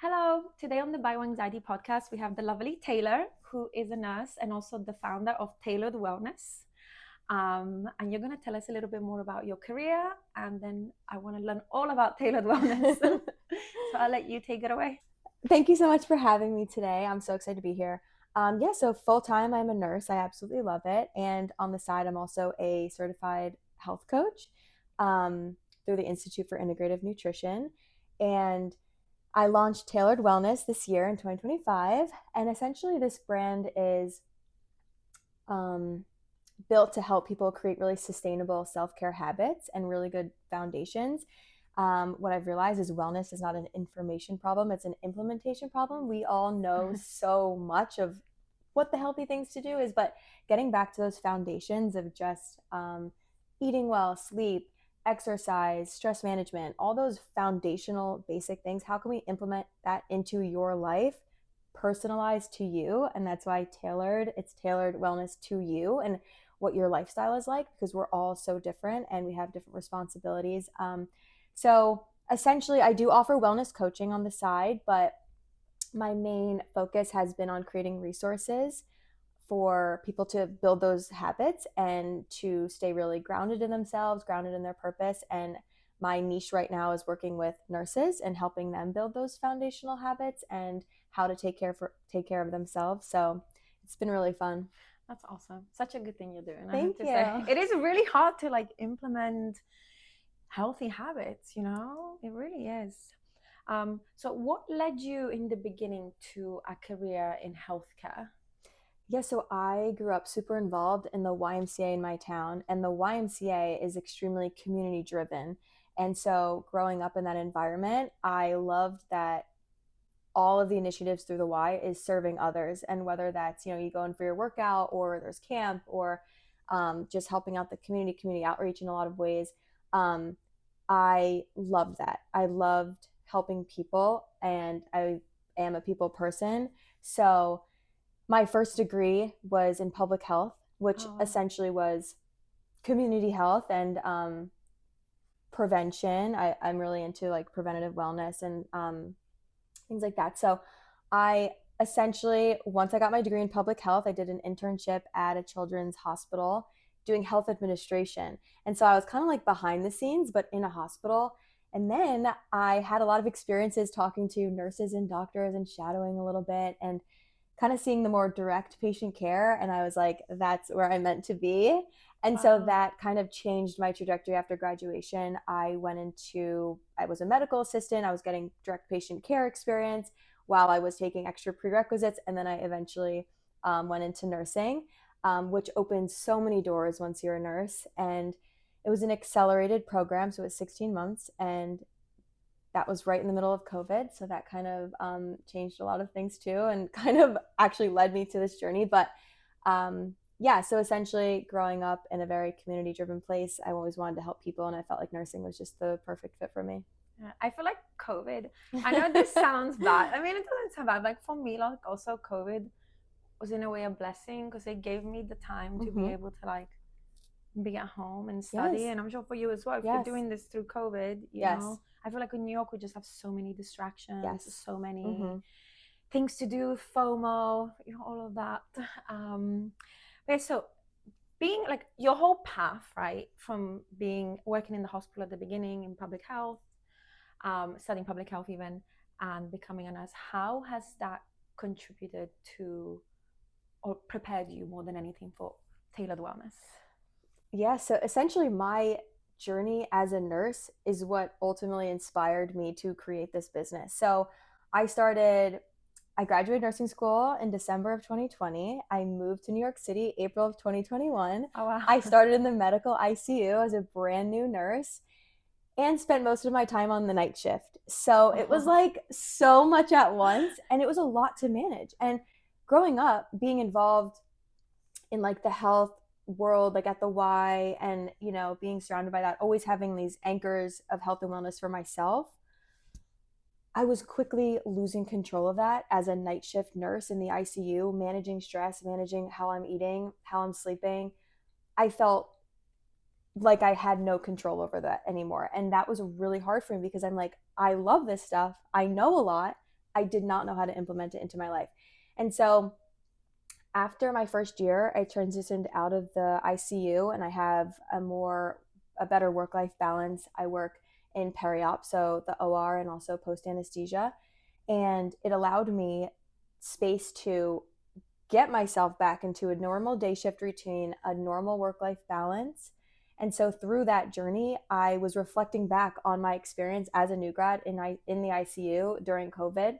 Hello, today on the Bye Wanxiety podcast, we have the lovely Taylor, who is a nurse and also the founder of Tailored Wellness. And you're going to tell us a little bit more about your career, and then I want to learn all about Tailored Wellness. So I'll let you take it away. Thank you so much for having me today. I'm so excited to be here. So full time, I'm a nurse. I absolutely love it. And on the side, I'm also a certified health coach through the Institute for Integrative Nutrition. And I launched Tailored Wellness this year in 2025. And essentially, this brand is um, built to help people create really sustainable self care habits and really good foundations. What I've realized is wellness is not an information problem, it's an implementation problem. We all know so much of what the healthy things to do is, but getting back to those foundations of just eating well, sleep, exercise, stress management, all those foundational basic things, how can we implement that into your life? Personalized to you, and that's why it's tailored wellness to you and what your lifestyle is like, because we're all so different and we have different responsibilities. So essentially, I do offer wellness coaching on the side, but my main focus has been on creating resources for people to build those habits and to stay really grounded in themselves, grounded in their purpose. And my niche right now is working with nurses and helping them build those foundational habits and how to take care of themselves. So it's been really fun. That's awesome. Such a good thing you're doing, I have Thank to say. you. It is really hard to implement healthy habits, It really is. So what led you in the beginning to a career in healthcare? Yeah, so I grew up super involved in the YMCA in my town, and the YMCA is extremely community driven. And so growing up in that environment, I loved that all of the initiatives through the Y is serving others. And whether that's, you go in for your workout or there's camp or just helping out the community outreach in a lot of ways. Um, I loved that. I loved helping people, and I am a people person. So my first degree was in public health, which Oh, wow. essentially was community health and prevention. I'm really into like preventative wellness and things like that. So I essentially, once I got my degree in public health, I did an internship at a children's hospital doing health administration. And so I was kind of like behind the scenes, but in a hospital. And then I had a lot of experiences talking to nurses and doctors and shadowing a little bit and kind of seeing the more direct patient care. And I was like, that's where I'm meant to be. And so Wow. that kind of changed my trajectory after graduation. I was a medical assistant. I was getting direct patient care experience while I was taking extra prerequisites. And then I eventually went into nursing, which opens so many doors once you're a nurse. And it was an accelerated program. So it was 16 months. And that was right in the middle of COVID. So that kind of changed a lot of things too, and kind of actually led me to this journey. But yeah, so essentially growing up in a very community driven place, I always wanted to help people, and I felt like nursing was just the perfect fit for me. Yeah, I feel like COVID, I know this sounds bad. I mean, it doesn't sound bad. Like for me, also COVID was in a way a blessing because it gave me the time to be Mm-hmm. able to be at home and study. Yes, And I'm sure for you as well, if you're yes, doing this through COVID, yes, I feel like in New York we just have so many distractions, yes. so many Mm-hmm. things to do, FOMO, all of that. But so being like your whole path, right, from being working in the hospital at the beginning in public health, studying public health even, and becoming a nurse, how has that contributed to or prepared you more than anything for tailored wellness? Yeah, so essentially my journey as a nurse is what ultimately inspired me to create this business. So I started I graduated nursing school in December of 2020. I moved to New York City April of 2021. Oh, wow. I started in the medical ICU as a brand new nurse and spent most of my time on the night shift. So it was Oh, like so much at once, and it was a lot to manage. And growing up, being involved in like the health world, like at the Y, and being surrounded by that, always having these anchors of health and wellness for myself, I was quickly losing control of that as a night shift nurse in the ICU, managing stress, managing how I'm eating, how I'm sleeping. I felt like I had no control over that anymore. And that was really hard for me because I'm like, I love this stuff. I know a lot, I did not know how to implement it into my life. And so after my first year, I transitioned out of the ICU and I have a better work life balance. I work in peri-op, so the OR and also post anesthesia, and it allowed me space to get myself back into a normal day shift routine, a normal work life balance. And so through that journey, I was reflecting back on my experience as a new grad in the ICU during COVID,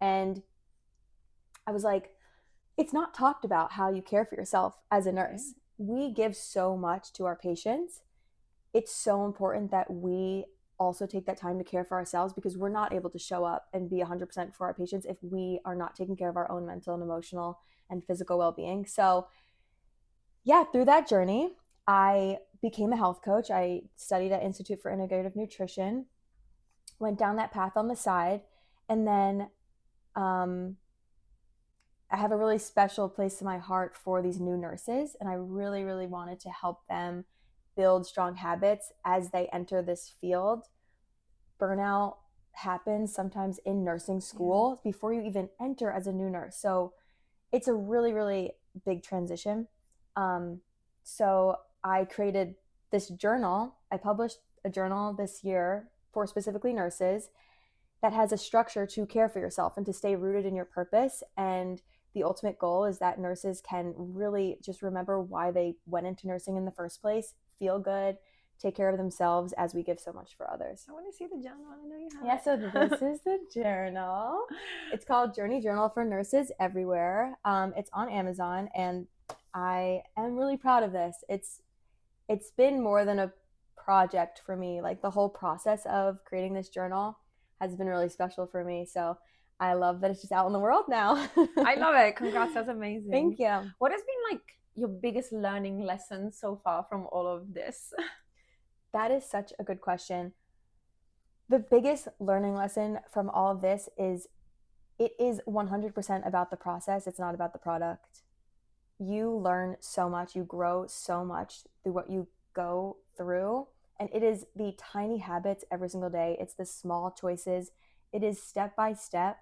and I was like, it's not talked about how you care for yourself as a Okay. nurse. We give so much to our patients. It's so important that we also take that time to care for ourselves, because we're not able to show up and be 100% for our patients if we are not taking care of our own mental and emotional and physical well-being. So, yeah, through that journey, I became a health coach. I studied at Institute for Integrative Nutrition, went down that path on the side, and then um, I have a really special place in my heart for these new nurses, and I really, really wanted to help them build strong habits as they enter this field. Burnout happens sometimes in nursing Yeah. school before you even enter as a new nurse. So it's a really, really big transition. Um, so I created this journal. I published a journal this year for specifically nurses that has a structure to care for yourself and to stay rooted in your purpose. And the ultimate goal is that nurses can really just remember why they went into nursing in the first place, feel good, take care of themselves as we give so much for others. I want to see the journal. I know you Yeah, so have this is the journal. It's called Journey Journal for Nurses Everywhere. It's on Amazon, and I am really proud of this. It's been more than a project for me. Like the whole process of creating this journal has been really special for me. So I love that it's just out in the world now. I love it. Congrats, that's amazing. Thank you. What has been like your biggest learning lesson so far from all of this? That is such a good question. The biggest learning lesson from all of this is it is 100% about the process. It's not about the product. You learn so much, you grow so much through what you go through. And it is the tiny habits every single day, it's the small choices, it is step by step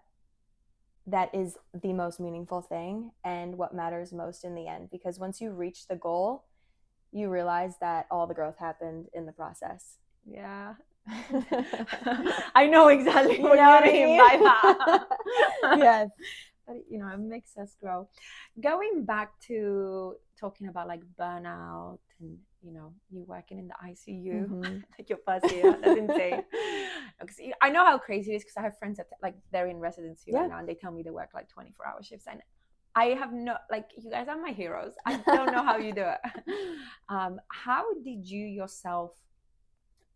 that is the most meaningful thing and what matters most in the end. Because once you reach the goal, you realize that all the growth happened in the process. Yeah. I know exactly You what know what you I mean mean? by that. Yes. But it makes us grow. Going back to talking about like burnout and you working in the ICU Mm-hmm. like your first year. That's insane. Because I know how crazy it is, because I have friends that like they're in residency right Yeah. now and they tell me they work like 24-hour shifts, and I have no, like, you guys are my heroes. I don't know how you do it. How did you yourself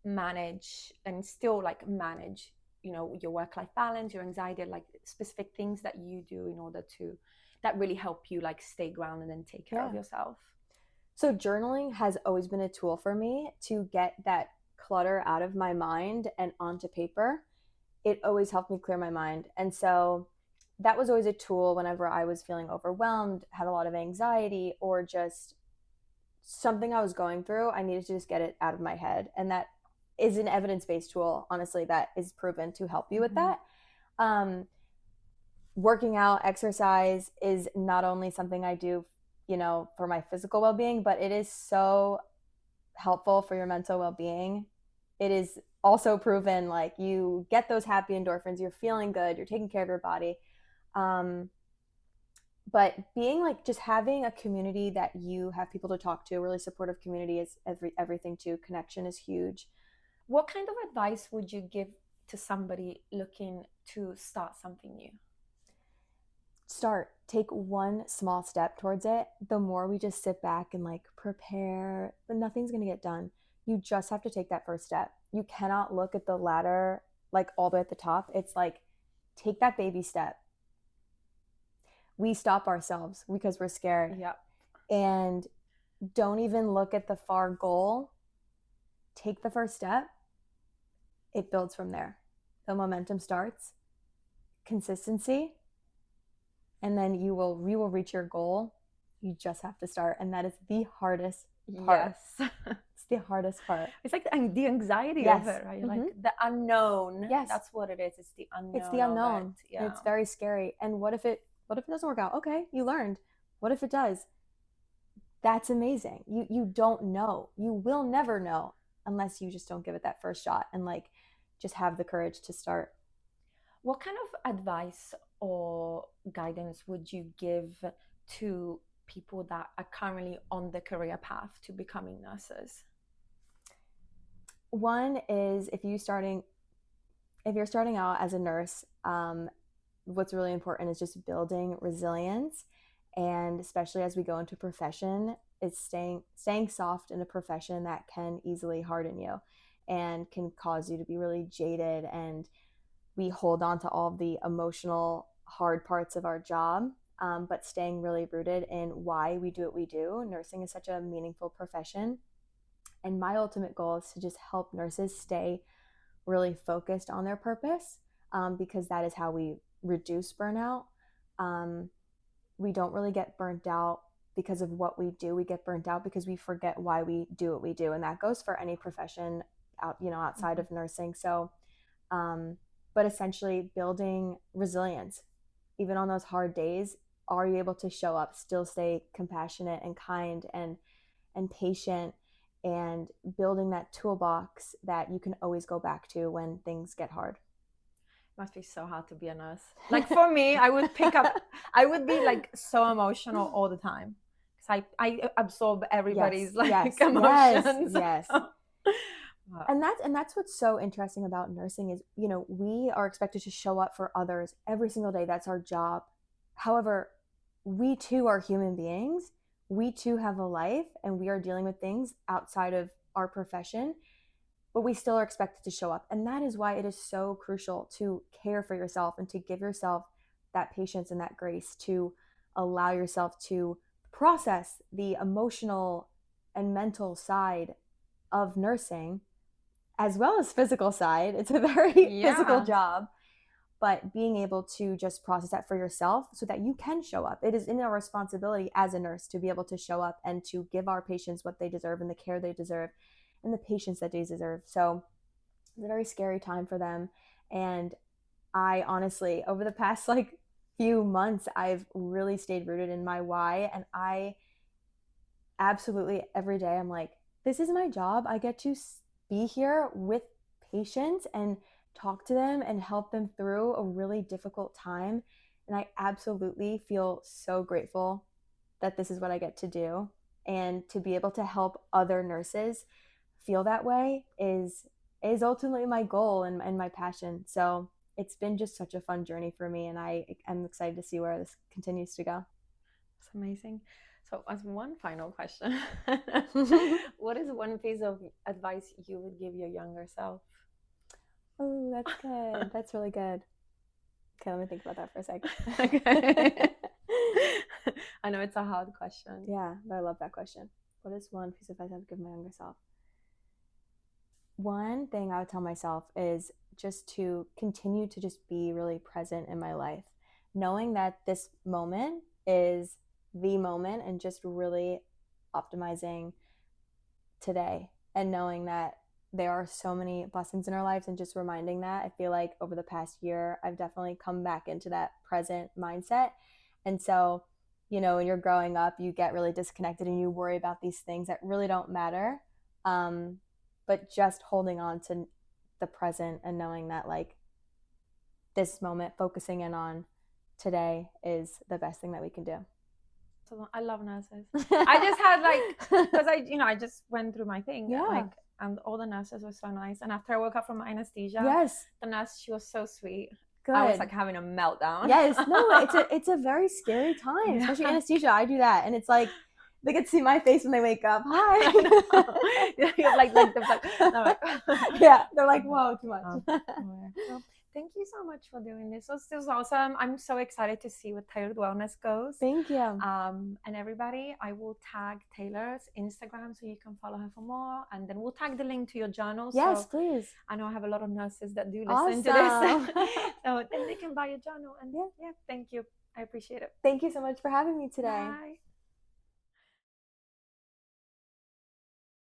manage and still like manage your work-life balance, your anxiety, like specific things that you do in order to that really help you like stay grounded and take care of Yeah. yourself? So journaling has always been a tool for me to get that clutter out of my mind and onto paper. It always helped me clear my mind. And so that was always a tool whenever I was feeling overwhelmed, had a lot of anxiety, or just something I was going through. I needed to just get it out of my head. And that is an evidence-based tool, honestly, that is proven to help you with Mm-hmm. that. Um, Working out, exercise is not only something I do, for my physical well-being, but it is so helpful for your mental well-being. It is also proven, like, you get those happy endorphins, you're feeling good, you're taking care of your body. But being like, just having a community that you have people to talk to, a really supportive community, is everything too. Connection is huge. What kind of advice would you give to somebody looking to start something new? Take one small step towards it. The more we just sit back and like prepare, nothing's going to get done. You just have to take that first step. You cannot look at the ladder like all the way at the top. It's like, take that baby step. We stop ourselves because we're scared. Yeah. And don't even look at the far goal. Take the first step. It builds from there. The momentum starts. Consistency, and then you will reach your goal. You just have to start, and that is the hardest part. Yes. the hardest part. It's like the anxiety of Yes. it, right? Like the unknown. Yes. That's what it is. It's the It's unknown the of unknown. it. And Yeah. it's very scary. And what if it doesn't work out? Okay, you learned. What if it does? That's amazing. You don't know. You will never know unless you just don't give it that first shot and like just have the courage to start. What kind of advice or guidance would you give to people that are currently on the career path to becoming nurses? One is if you're starting out as a nurse, what's really important is just building resilience, and especially as we go into profession, it's staying soft in a profession that can easily harden you and can cause you to be really jaded, and we hold on to all the emotional hard parts of our job, but staying really rooted in why we do what we do. Nursing is such a meaningful profession, and my ultimate goal is to just help nurses stay really focused on their purpose, because that is how we reduce burnout. Um, we don't really get burnt out because of what we do. We get burnt out because we forget why we do what we do, and that goes for any profession outside of nursing. So, but essentially, building resilience, even on those hard days. Are you able to show up, still stay compassionate and kind and patient, and building that toolbox that you can always go back to when things get hard? Must be so hard to be a nurse. Like for me, I would be like so emotional all the time because I absorb everybody's emotions. Yes. And that's what's so interesting about nursing is, we are expected to show up for others every single day. That's our job. However, we too are human beings. We too have a life, and we are dealing with things outside of our profession, but we still are expected to show up. And that is why it is so crucial to care for yourself and to give yourself that patience and that grace to allow yourself to process the emotional and mental side of nursing, as well as physical side. It's a very physical job, but being able to just process that for yourself so that you can show up. It is in our responsibility as a nurse to be able to show up and to give our patients what they deserve and the care they deserve and the patience that they deserve. So it's a very scary time for them. And I honestly, over the past few months, I've really stayed rooted in my why. And I absolutely every day, I'm like, this is my job. I get to be here with patients and talk to them and help them through a really difficult time. And I absolutely feel so grateful that this is what I get to do. And to be able to help other nurses feel that way is ultimately my goal and my passion. So it's been just such a fun journey for me, and I'm excited to see where this continues to go. It's amazing. So as one final question, what is one piece of advice you would give your younger self? Oh, that's good. That's really good. Okay, let me think about that for a second. Okay. I know it's a hard question. Yeah, but I love that question. What is one piece of advice I would give my younger self? One thing I would tell myself is just to continue to just be really present in my life, knowing that this moment is the moment, and just really optimizing today, and knowing that there are so many blessings in our lives, and just reminding that. I feel like over the past year, I've definitely come back into that present mindset. And so, when you're growing up, you get really disconnected and you worry about these things that really don't matter. But just holding on to the present and knowing that this moment, focusing in on today, is the best thing that we can do. So I love nurses. I just had because I just went through my thing. Yeah. And all the nurses were so nice. And after I woke up from my anesthesia, yes, the nurse, she was so sweet. Good. I was having a meltdown. Yes, no, it's a very scary time, especially anesthesia. I do that, and it's like they get to see my face when they wake up. Hi. Yeah, they're like, whoa, too much. Well, thank you so much for doing this. This was awesome. I'm so excited to see where Tailored Wellness goes. Thank you. And everybody, I will tag Taylor's Instagram so you can follow her for more. And then we'll tag the link to your journal. Yes, so please. I know I have a lot of nurses that do listen to this. So then they can buy your journal. And yeah, thank you. I appreciate it. Thank you so much for having me today. Bye.